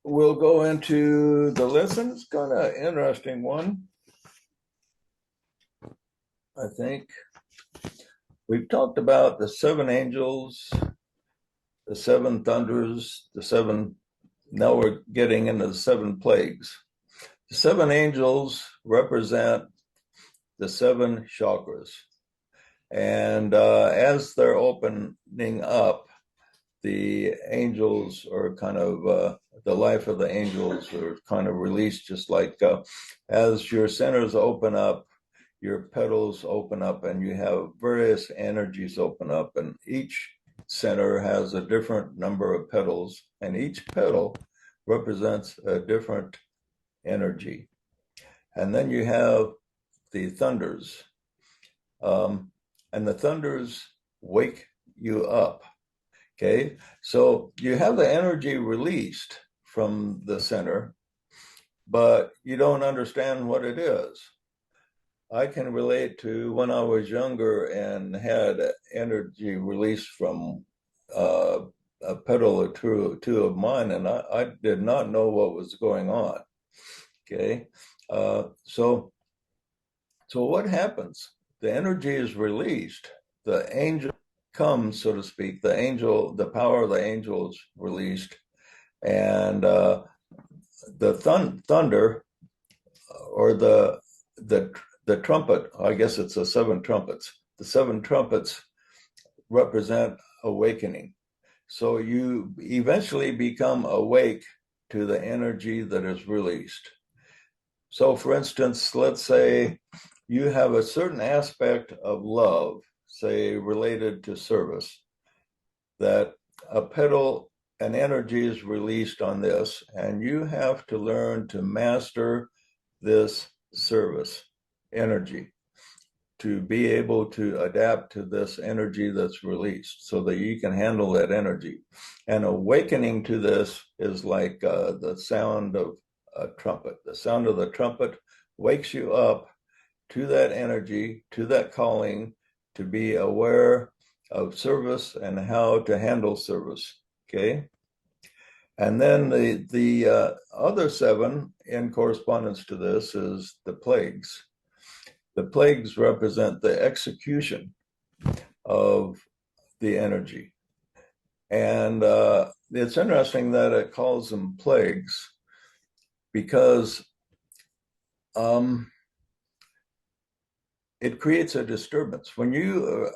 we'll go into the lesson. It's kind of interesting one, I think. We've talked about the seven angels, the seven thunders, now we're getting into the seven plagues. The seven angels represent the seven chakras. And as they're opening up, the angels are the life of the angels are kind of released, just like as your centers open up, your petals open up, and you have various energies open up, and each center has a different number of petals, and each petal represents a different energy. And then you have the thunders, and the thunders wake you up. Okay, so you have the energy released from the center, but you don't understand what it is. I can relate to when I was younger and had energy released from a petal or two of mine, and I did not know what was going on. Okay, so what happens? The energy is released. The angel comes, so to speak. The power of the angel is released, and the thunder, or the trumpet. I guess it's the seven trumpets. The seven trumpets represent awakening. So you eventually become awake to the energy that is released. So, for instance, let's say you have a certain aspect of love, say related to service, that a petal, an energy is released on this, and you have to learn to master this service energy to be able to adapt to this energy that's released so that you can handle that energy. And awakening to this is like the sound of a trumpet. The sound of the trumpet wakes you up to that energy, to that calling, to be aware of service and how to handle service. Okay. And then the other seven in correspondence to this is the plagues. The plagues represent the execution of the energy. And it's interesting that it calls them plagues because it creates a disturbance. When you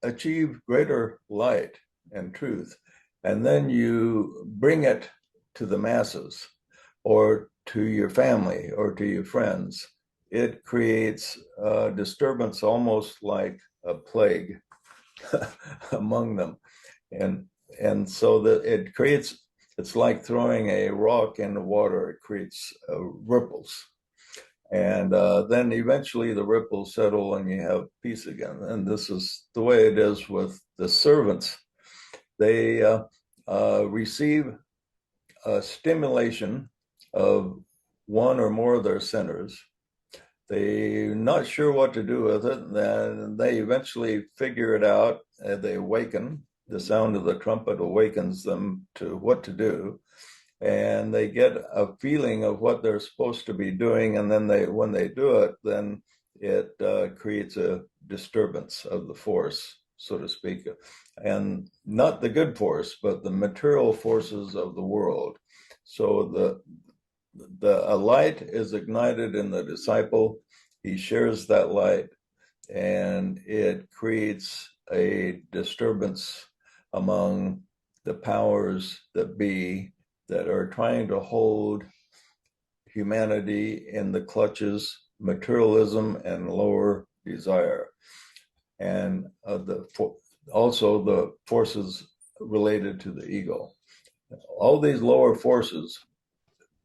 achieve greater light and truth, and then you bring it to the masses or to your family or to your friends, it creates a disturbance almost like a plague among them. And so that it's like throwing a rock in the water. It creates ripples. And then eventually the ripples settle and you have peace again. And this is the way it is with the servants. They receive a stimulation of one or more of their centers. They're not sure what to do with it. And they eventually figure it out. They awaken. The sound of the trumpet awakens them to what to do. And they get a feeling of what they're supposed to be doing. And then when they do it, then it creates a disturbance of the force, so to speak. And not the good force, but the material forces of the world. So a light is ignited in the disciple. He shares that light, and it creates a disturbance among the powers that be that are trying to hold humanity in the clutches, materialism and lower desire. And also the forces related to the ego. All these lower forces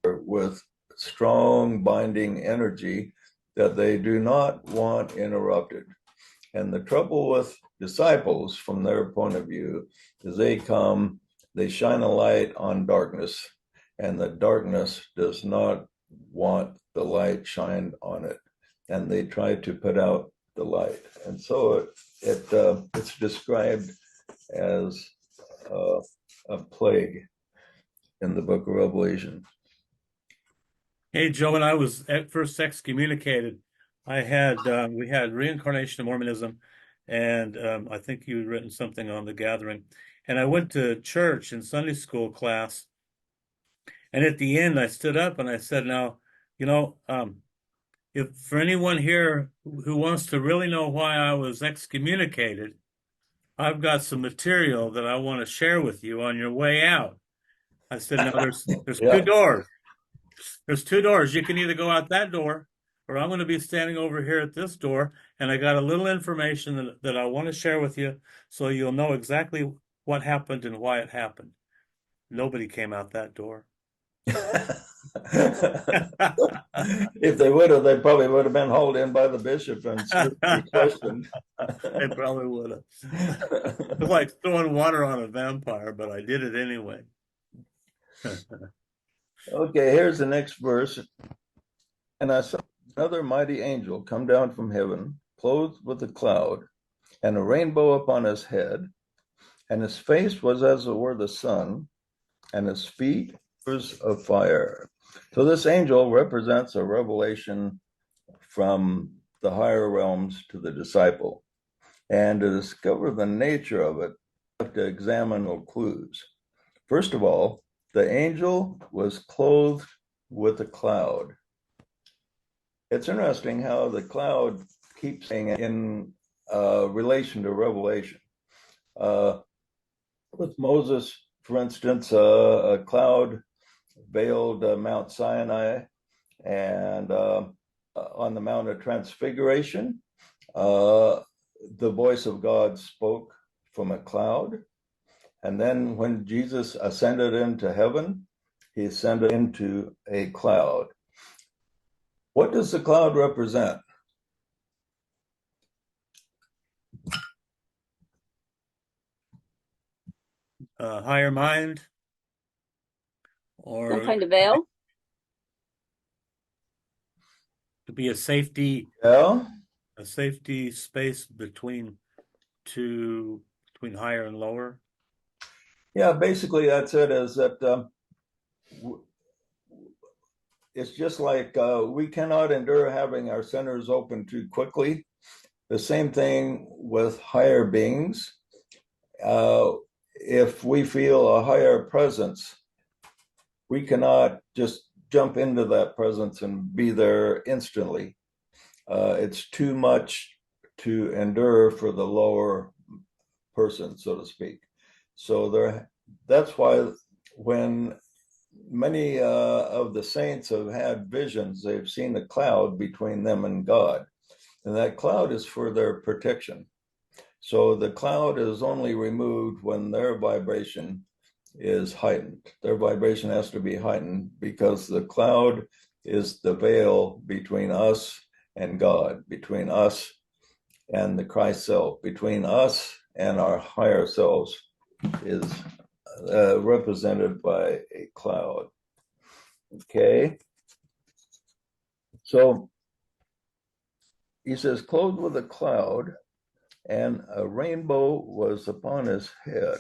are with strong binding energy that they do not want interrupted. And the trouble with disciples, from their point of view, is they shine a light on darkness, and the darkness does not want the light shined on it, and they try to put out the light. And so it's described as a plague. in the book of Revelation. Hey, Joe, when I was at first excommunicated, we had reincarnation of Mormonism, and I think you'd written something on the gathering. And I went to church in Sunday school class, and at the end, I stood up and I said, "Now, you know, if for anyone here who wants to really know why I was excommunicated, I've got some material that I want to share with you on your way out." I said, "Now, there's two Yeah. doors." There's two doors. You can either go out that door, or I'm going to be standing over here at this door, and I got a little information that I want to share with you so you'll know exactly what happened and why it happened. Nobody came out that door. If they would have, they probably would have been hauled in by the bishop and seriously questioned. They probably would have. It's like throwing water on a vampire, but I did it anyway. Okay, here's the next verse. And I saw another mighty angel come down from heaven, clothed with a cloud, and a rainbow upon his head, and his face was as it were the sun, and his feet was of fire. So this angel represents a revelation from the higher realms to the disciple. And to discover the nature of it, you have to examine the clues. First of all, the angel was clothed with a cloud. It's interesting how the cloud keeps saying in relation to Revelation. With Moses, for instance, a cloud veiled Mount Sinai, and on the Mount of Transfiguration, the voice of God spoke from a cloud. And then when Jesus ascended into heaven, he ascended into a cloud. What does the cloud represent? Higher mind, Some or kind of veil? to be Yeah, a safety space between higher and lower. yeah. Basically, that's it. Is that it's just like we cannot endure having our centers open too quickly. The same thing with higher beings. Uh, if we feel a higher presence, we cannot just jump into that presence and be there instantly. It's too much to endure for the lower person, so to speak. So that's why when many of the saints have had visions, they've seen a cloud between them and God, and that cloud is for their protection. So the cloud is only removed when their vibration is heightened. Their vibration has to be heightened because the cloud is the veil between us and God, between us and the Christ self, between us and our higher selves is represented by a cloud. Okay. So he says, clothed with a cloud, and a rainbow was upon his head.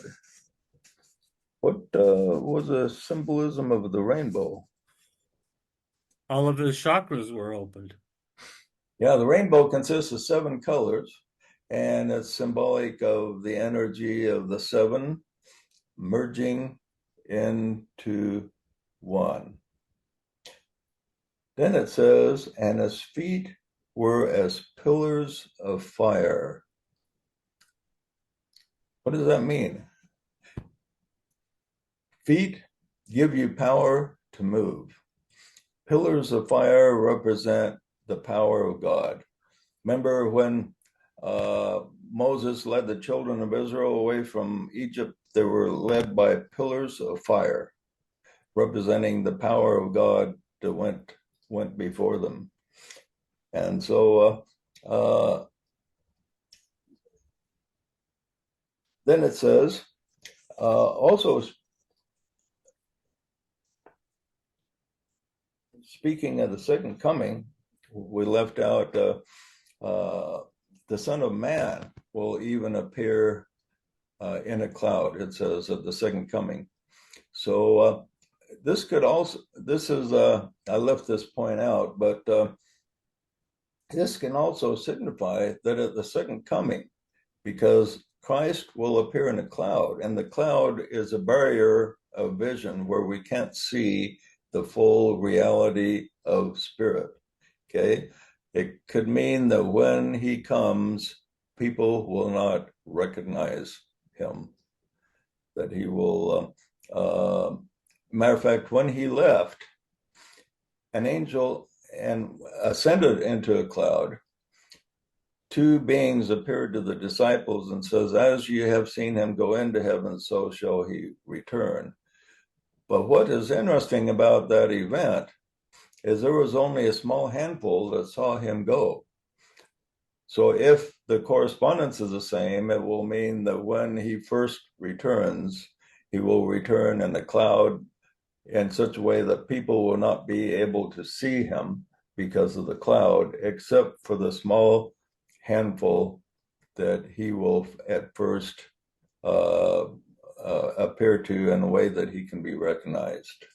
What was the symbolism of the rainbow? All of his chakras were opened. Yeah, the rainbow consists of 7 colors, and it's symbolic of the energy of the 7 merging into one. Then it says, and his feet were as pillars of fire. What does that mean? Feet give you power to move. Pillars of fire represent the power of God. Remember when Moses led the children of Israel away from Egypt, they were led by pillars of fire, representing the power of God that went before them. And so then it says, also speaking of the second coming, we left out the Son of Man will even appear in a cloud, it says, at the second coming. So this could also, this is, I left this point out, but this can also signify that at the second coming, because Christ will appear in a cloud, and the cloud is a barrier of vision where we can't see the full reality of spirit. Okay. It could mean that when he comes, people will not recognize him, that he will, matter of fact, when he left, an angel and ascended into a cloud. Two beings appeared to the disciples and says, as you have seen him go into heaven, so shall he return. But what is interesting about that event is there was only a small handful that saw him go. So if the correspondence is the same, it will mean that when he first returns, he will return in a cloud in such a way that people will not be able to see him because of the cloud, except for the small handful that he will at first appear to in a way that he can be recognized.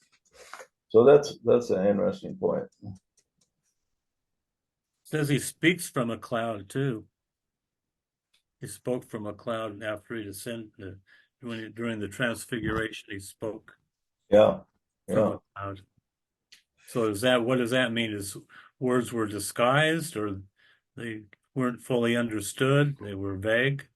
So that's an interesting point. Says he speaks from a cloud too. He spoke from a cloud after he descended. During the transfiguration, he spoke Yeah, from yeah. a cloud. So what does that mean? His words were disguised, or they weren't fully understood? They were vague?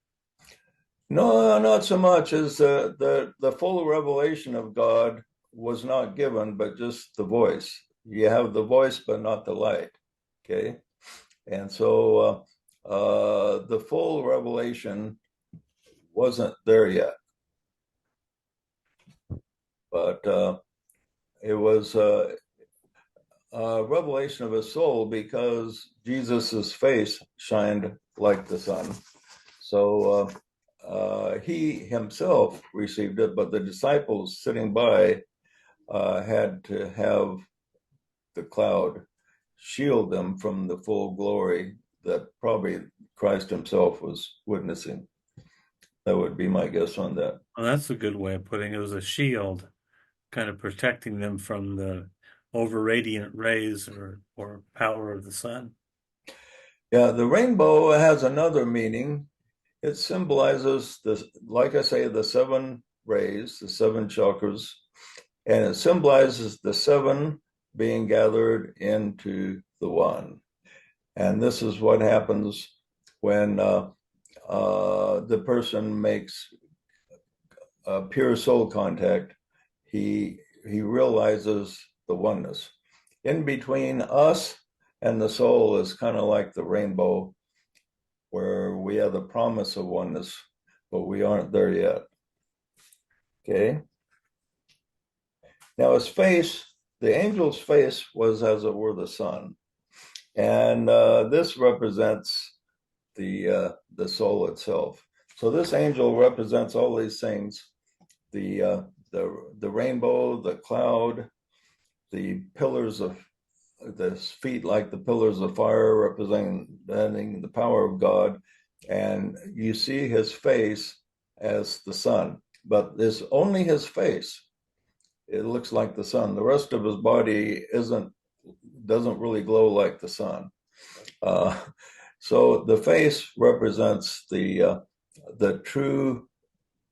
No, not so much as the full revelation of God was not given, but just the voice. You have the voice, but not the light. Okay, and so the full revelation wasn't there yet, but it was a revelation of his soul because Jesus's face shined like the sun. So he himself received it, but the disciples sitting by had to have the cloud shield them from the full glory that probably Christ himself was witnessing. That would be my guess on that. Well, that's a good way of putting it. It was a shield, kind of protecting them from the over radiant rays or power of the sun. Yeah, the rainbow has another meaning. It symbolizes the, like I say, the seven rays, the seven chakras, and it symbolizes the seven being gathered into the one. And this is what happens when the person makes pure soul contact. He realizes the oneness. In between us and the soul is kind of like the rainbow, where we have the promise of oneness, but we aren't there yet. Okay. Now his face, the angel's face was as it were the sun. And this represents the soul itself. So this angel represents all these things: the rainbow, the cloud, the pillars of the feet like the pillars of fire, representing the power of God, and you see his face as the sun. But there's only his face. It looks like the sun. The rest of his body doesn't really glow like the sun. Uh, so the face represents the true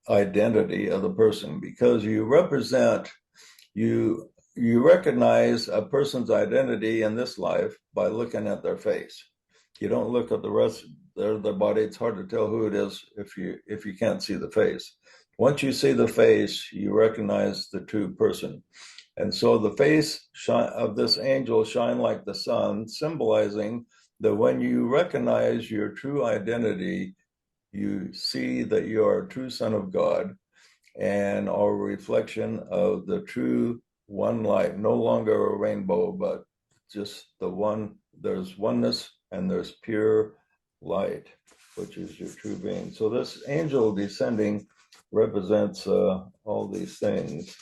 identity of the person, because you you recognize a person's identity in this life by looking at their face. You don't look at the rest of their body. It's hard to tell who it is if you can't see the face. Once you see the face, you recognize the true person. And so the face of this angel shine like the sun, symbolizing that when you recognize your true identity, you see that you are a true son of God and are a reflection of the true one light, no longer a rainbow, but just the one. There's oneness and there's pure light, which is your true being. So this angel descending represents all these things.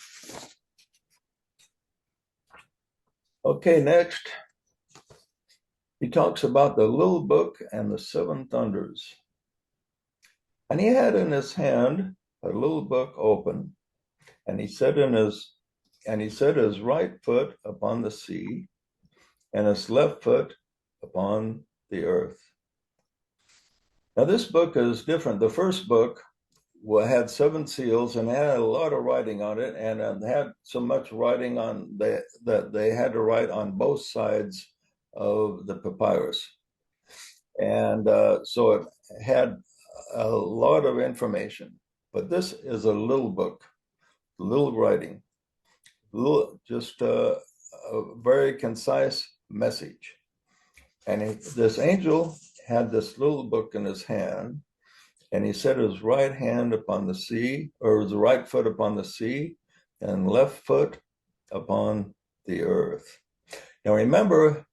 Okay, next, he talks about the little book and the seven thunders. And he had in his hand a little book open, and he said in his and he set his right foot upon the sea and his left foot upon the earth. Now, this book is different. The first book had 7 seals and had a lot of writing on it, and had so much writing on that they had to write on both sides of the papyrus. And so it had a lot of information. But this is a little book, little writing, just a very concise message. And this angel had this little book in his hand, and he set his right hand upon the sea, or his right foot upon the sea, and left foot upon the earth. Now remember,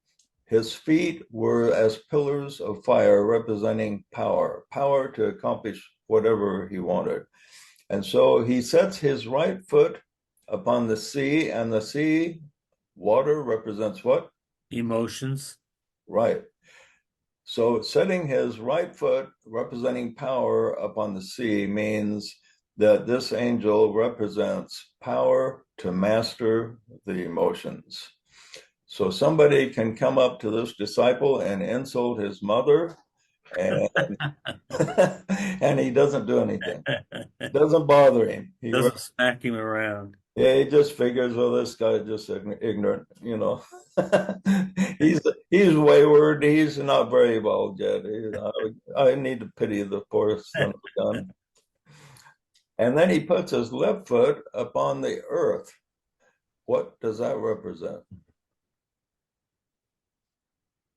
his feet were as pillars of fire representing power to accomplish whatever he wanted. And so he sets his right foot upon the sea, and the sea, water, represents what? Emotions. Right. So setting his right foot, representing power, upon the sea means that this angel represents power to master the emotions. So somebody can come up to this disciple and insult his mother, and and he doesn't do anything. It doesn't bother him. Doesn't smack him around. Yeah, he just figures, well, this guy just ignorant, he's wayward. He's not very evolved yet. I need to pity the poor son of a gun. And then he puts his left foot upon the earth. What does that represent?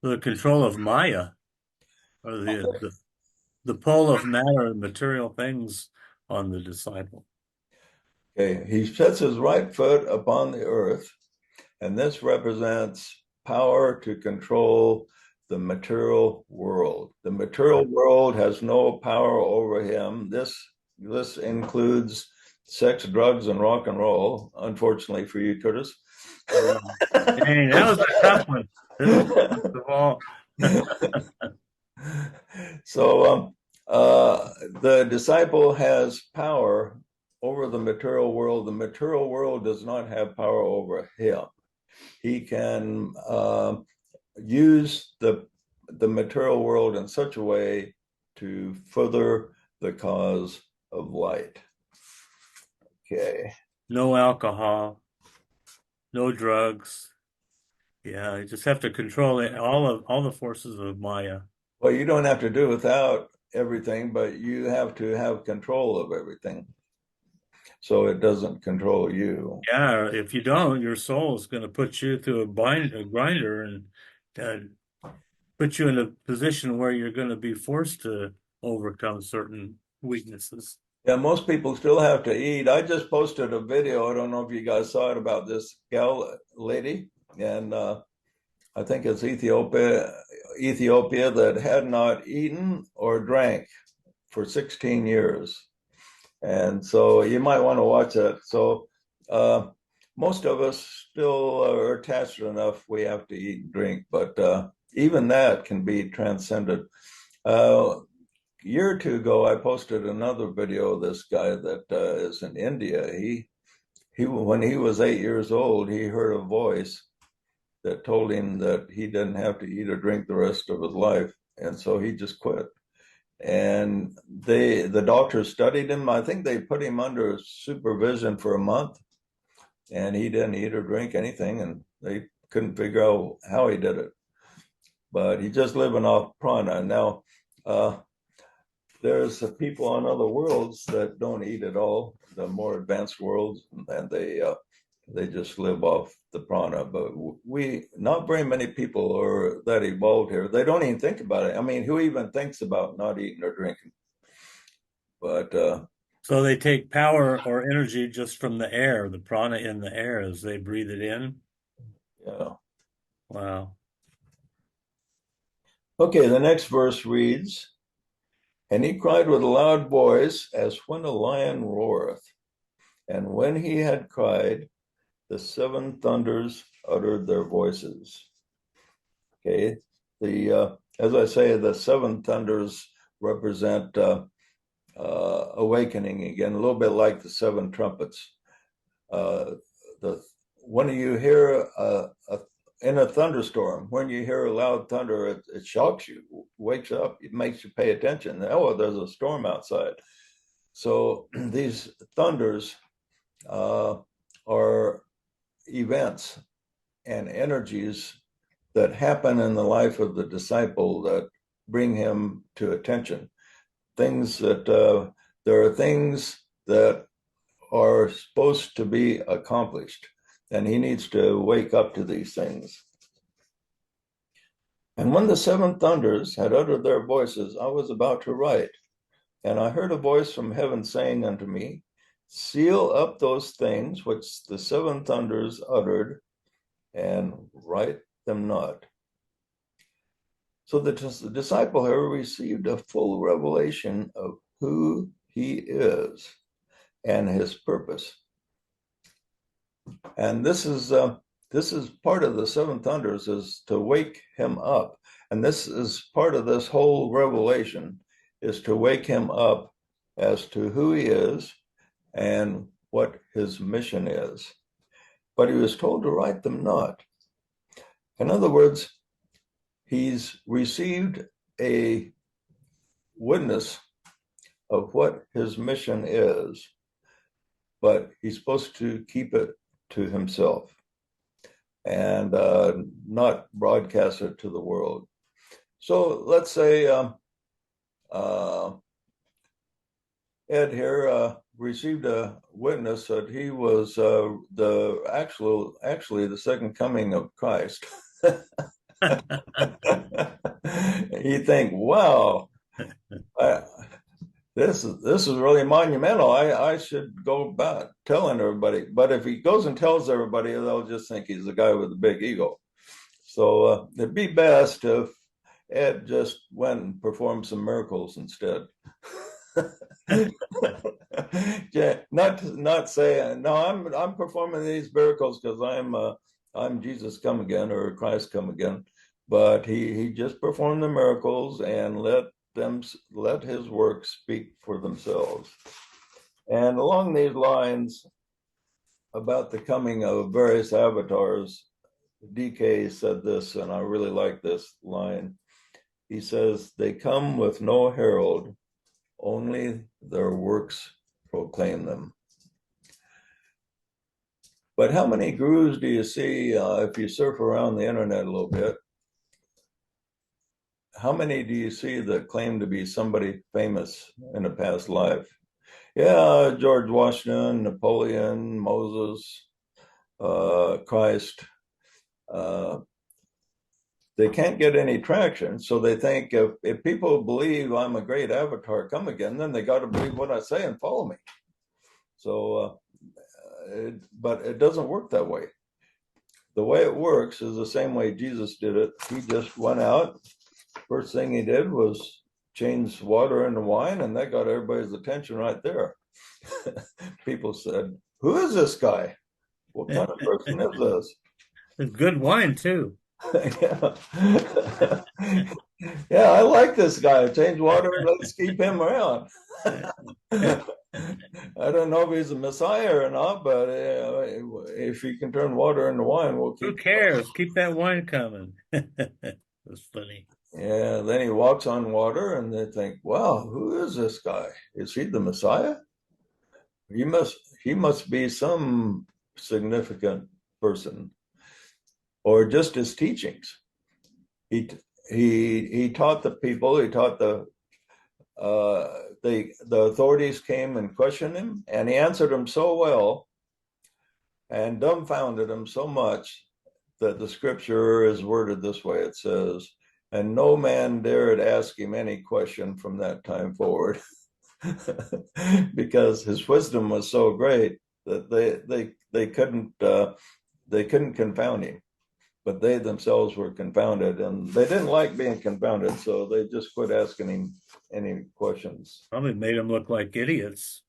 The control of Maya, or the pull of matter and material things on the disciple. Okay, he sets his right foot upon the earth, and this represents power to control the material world. The material world has no power over him. This includes sex, drugs, and rock and roll, unfortunately for you, Curtis. Dang, that was a tough one. Of all. So the disciple has power over the material world. The material world does not have power over him. He can use the material world in such a way to further the cause of light. Okay. No alcohol, no drugs. Yeah, you just have to control it, all the forces of Maya. Well, you don't have to do without everything, but you have to have control of everything, so it doesn't control you. Yeah, if you don't, your soul is going to put you through a grinder and put you in a position where you're going to be forced to overcome certain weaknesses. Yeah, most people still have to eat. I just posted a video. I don't know if you guys saw it, about this lady, and I think it's Ethiopia, that had not eaten or drank for 16 years. And so you might want to watch it. So most of us still are attached enough. We have to eat and drink, but even that can be transcended. A year or two ago, I posted another video of this guy that is in India. He when he was 8 years old, he heard a voice that told him that he didn't have to eat or drink the rest of his life, and so he just quit. And the doctors studied him. I think they put him under supervision for a month, and he didn't eat or drink anything, and they couldn't figure out how he did it. But he's just living off prana. Now, there's people on other worlds that don't eat at all, the more advanced worlds, and they just live off the prana. But not very many people are that evolved here. They don't even think about it. I mean, who even thinks about not eating or drinking? But so they take power or energy just from the air, the prana in the air, as they breathe it in. Yeah. Wow. Okay, the next verse reads, "And he cried with a loud voice, as when a lion roareth. And when he had cried, the 7 thunders uttered their voices." Okay, as I say, the 7 thunders represent awakening again, a little bit like the 7 trumpets. The when you hear in a thunderstorm, when you hear a loud thunder, it shocks you, wakes up, it makes you pay attention. Oh, there's a storm outside. So these thunders are events and energies that happen in the life of the disciple that bring him to attention. Things that there are things that are supposed to be accomplished, and he needs to wake up to these things. And when the seven thunders had uttered their voices, I was about to write, and I heard a voice from heaven saying unto me, seal up those things which the seven thunders uttered, and write them not. So the disciple here received a full revelation of who he is and his purpose. And this is part of the seven thunders, is to wake him up. And this is part of this whole revelation, is to wake him up as to who he is and what his mission is. But he was told to write them not. In other words, he's received a witness of what his mission is, but he's supposed to keep it to himself and not broadcast it to the world. So let's say Ed here received a witness that he was actually the second coming of Christ. You think, wow, this is really monumental. I should go about telling everybody. But if he goes and tells everybody, they'll just think he's the guy with the big ego. So it'd be best if Ed just went and performed some miracles instead. Yeah, not saying no. I'm performing these miracles because I'm Jesus come again, or Christ come again. But he just performed the miracles and let his works speak for themselves. And along these lines, about the coming of various avatars, DK said this, and I really like this line. He says, they come with no herald, only their works proclaim them. But how many gurus do you see if you surf around the internet a little bit? How many do you see that claim to be somebody famous in a past life? Yeah, George Washington, Napoleon, Moses, Christ. They can't get any traction. So they think if people believe I'm a great avatar come again, then they got to believe what I say and follow me. So, but it doesn't work that way. The way it works is the same way Jesus did it. He just went out. First thing he did was change water into wine, and that got everybody's attention right there. People said, who is this guy? What kind of person is this? It's good wine too. Yeah. Yeah, I like this guy. Change water, let's keep him around. I don't know if he's a messiah or not, but if he can turn water into wine, we'll keep. Who cares? Keep that wine coming. That's funny. Yeah, then he walks on water, and they think, "Wow, who is this guy? Is he the Messiah? He must be some significant person." Or just his teachings. He taught the people. He taught the authorities came and questioned him, and he answered them so well, and dumbfounded them so much that the scripture is worded this way. It says, "And no man dared ask him any question from that time forward," because his wisdom was so great that they couldn't confound him. But they themselves were confounded, and they didn't like being confounded, so they just quit asking him any questions. Probably made them look like idiots.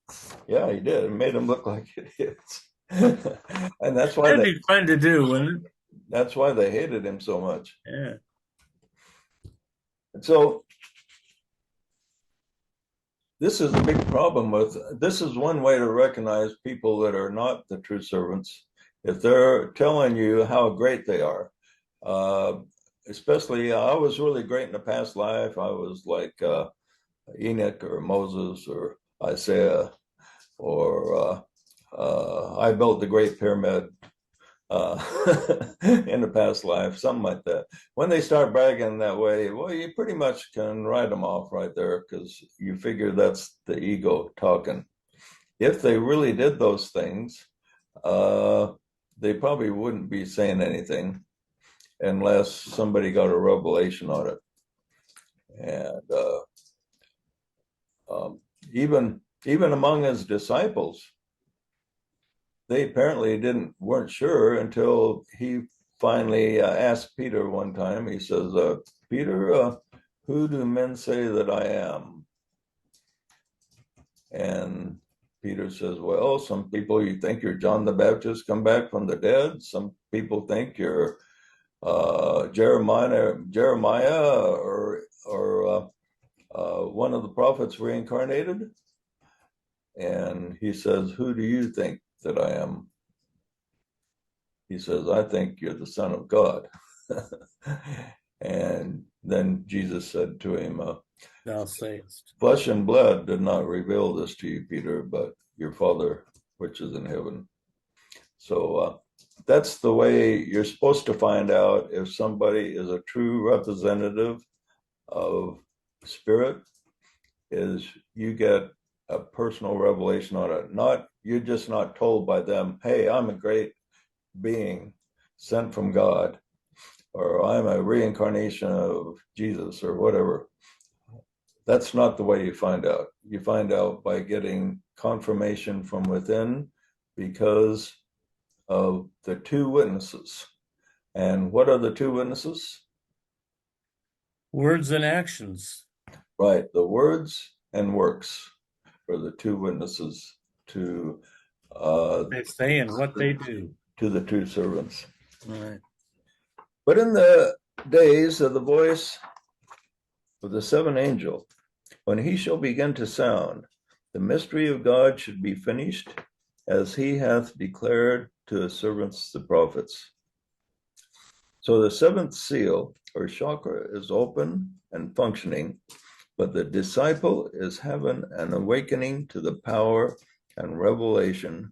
Yeah, he did. It made them look like idiots. And that's why That'd be fun to do, wouldn't it? That's why they hated him so much. Yeah. And so this is a big problem with this is one way to recognize people that are not the true servants, if they're telling you how great they are, uh, especially I was really great in the past life. I was like Enoch or Moses or Isaiah, or I built the Great Pyramid uh, in the past life, something like that. When they start bragging that way, well, you pretty much can write them off right there because you figure that's the ego talking. If they really did those things, uh, they probably wouldn't be saying anything unless somebody got a revelation on it. And um, even among his disciples, they apparently weren't sure until he finally asked Peter one time. He says, "Peter, who do men say that I am?" And Peter says, "Well, some people you think you're John the Baptist come back from the dead. Some people think you're Jeremiah, or one of the prophets reincarnated." And he says, "Who do you think that I am?" He says, "I think you're the Son of God." And then Jesus said to him, Thou sayest. "Flesh and blood did not reveal this to you, Peter, but your Father which is in heaven." So that's the way you're supposed to find out if somebody is a true representative of spirit, is you get a personal revelation on it. Not, you're just not told by them, "Hey, I'm a great being sent from God," or "I'm a reincarnation of Jesus," or whatever. That's not the way you find out. You find out by getting confirmation from within because of the two witnesses. And what are the two witnesses? Words and actions. Right, the words and works are the two witnesses to They say and what they do. the two servants. Right. But in the days of the voice of the seventh angel, when he shall begin to sound, the mystery of God should be finished, as he hath declared to his servants the prophets. So the seventh seal, or chakra, is open and functioning, but the disciple is having an awakening to the power and revelation,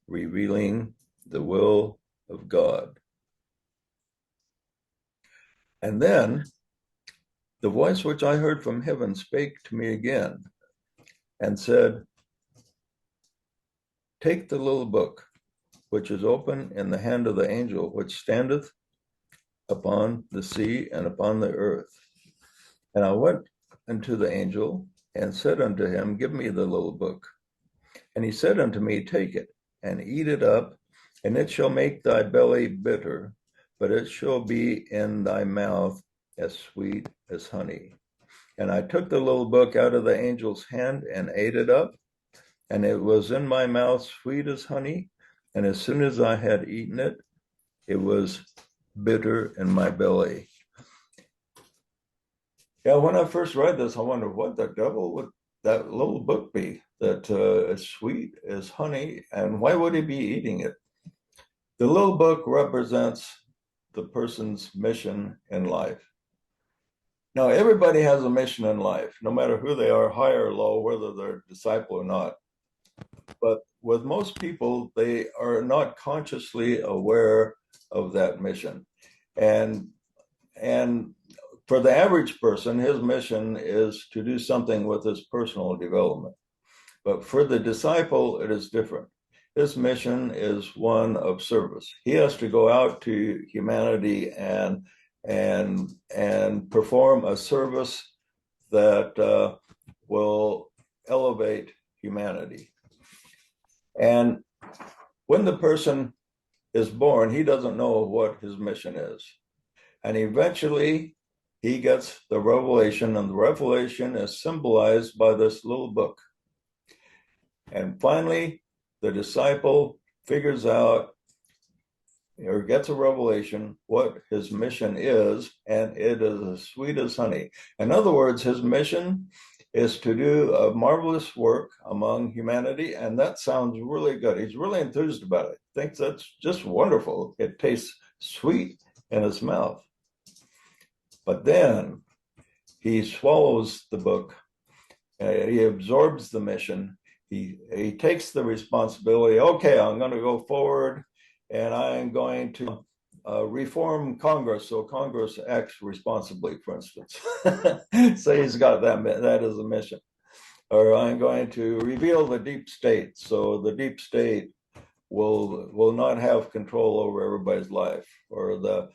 revealing the will of God. And then the voice which I heard from heaven spake to me again and said, "Take the little book which is open in the hand of the angel which standeth upon the sea and upon the earth." And I went unto the angel and said unto him, "Give me the little book." And he said unto me, "Take it and eat it up, and it shall make thy belly bitter, but it shall be in thy mouth as sweet as honey." And I took the little book out of the angel's hand and ate it up, and it was in my mouth sweet as honey. And as soon as I had eaten it, it was bitter in my belly. Yeah, when I first read this, I wondered what the devil would that little book be that is sweet as honey, and why would he be eating it? The little book represents the person's mission in life. Now, everybody has a mission in life, no matter who they are, high or low, whether they're a disciple or not. But with most people, they are not consciously aware of that mission. And for the average person, his mission is to do something with his personal development. But for the disciple, it is different. His mission is one of service. He has to go out to humanity and perform a service that will elevate humanity. And when the person is born, he doesn't know what his mission is. And eventually he gets the revelation, and the revelation is symbolized by this little book. And finally, the disciple figures out or gets a revelation what his mission is, and it is as sweet as honey. In other words, his mission is to do a marvelous work among humanity, and that sounds really good. He's really enthused about it. thinks that's just wonderful. It tastes sweet in his mouth. But then he swallows the book, he absorbs the mission, he takes the responsibility. Okay, I'm going to go forward and I'm going to reform Congress so Congress acts responsibly, for instance. So he's got that as a mission. Or I'm going to reveal the deep state so the deep state will not have control over everybody's life, or the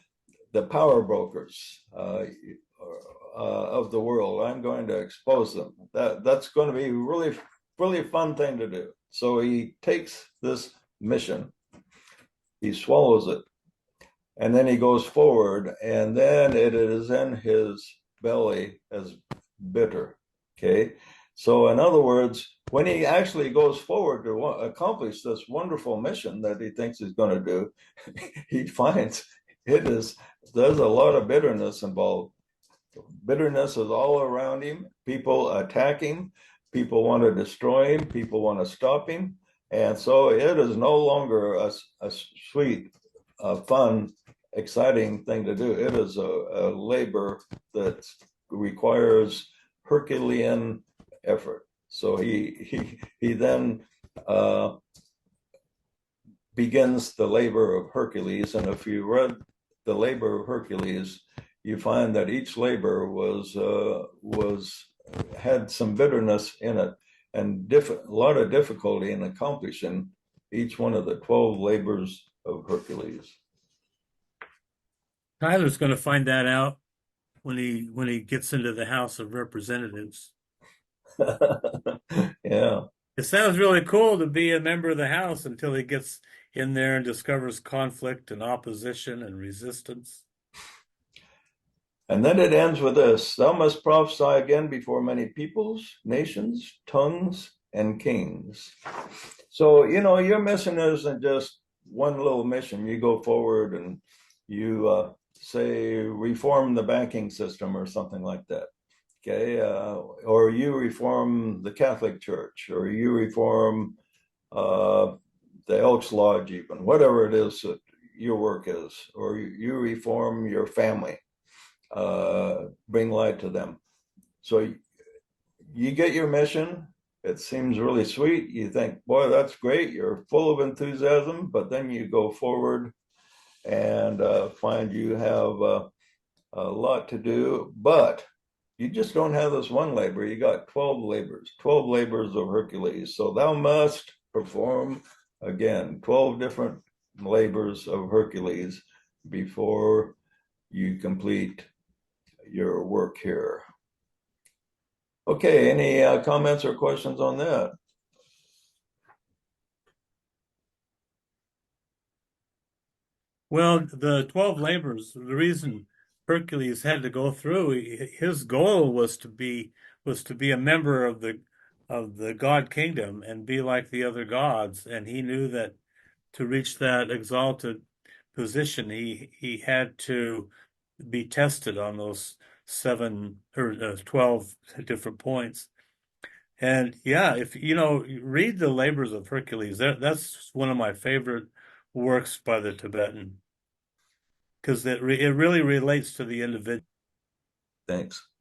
power brokers of the world. I'm going to expose them. That's going to be really fun thing to do. So he takes this mission, he swallows it, and then he goes forward, and then it is in his belly as bitter. Okay. So, in other words, when he actually goes forward to accomplish this wonderful mission that he thinks he's going to do, he finds there's a lot of bitterness involved. Bitterness is all around him. People attack him. People want to destroy him. People want to stop him. And so it is no longer a sweet, fun, exciting thing to do. It is a labor that requires Herculean effort. So he then begins the labor of Hercules. And if you read the labor of Hercules, you find that each labor had some bitterness in it, and a lot of difficulty in accomplishing each one of the 12 labors of Hercules. Tyler's going to find that out when he gets into the House of Representatives. Yeah. It sounds really cool to be a member of the House until he gets in there and discovers conflict and opposition and resistance. And then it ends with this: thou must prophesy again before many peoples, nations, tongues, and kings. So, your mission isn't just one little mission. You go forward and you say, reform the banking system or something like that. Okay. Or you reform the Catholic Church, or you reform the Elks Lodge, even, whatever it is that your work is, or you reform your family, bring light to them. So you get your mission. It seems really sweet. You think, boy, that's great. You're full of enthusiasm, but then you go forward and find you have a lot to do. But you just don't have this one labor. You got 12 labors, 12 labors of Hercules. So thou must perform again 12 different labors of Hercules before you complete your work here. Okay, any comments or questions on that? Well, the 12 labors, the reason Hercules had to go through, his goal was to be a member of the god kingdom and be like the other gods. And he knew that to reach that exalted position, he had to be tested on those 12 different points. And yeah, if read the Labors of Hercules, that's one of my favorite works by the Tibetan because it really relates to the individual. Thanks.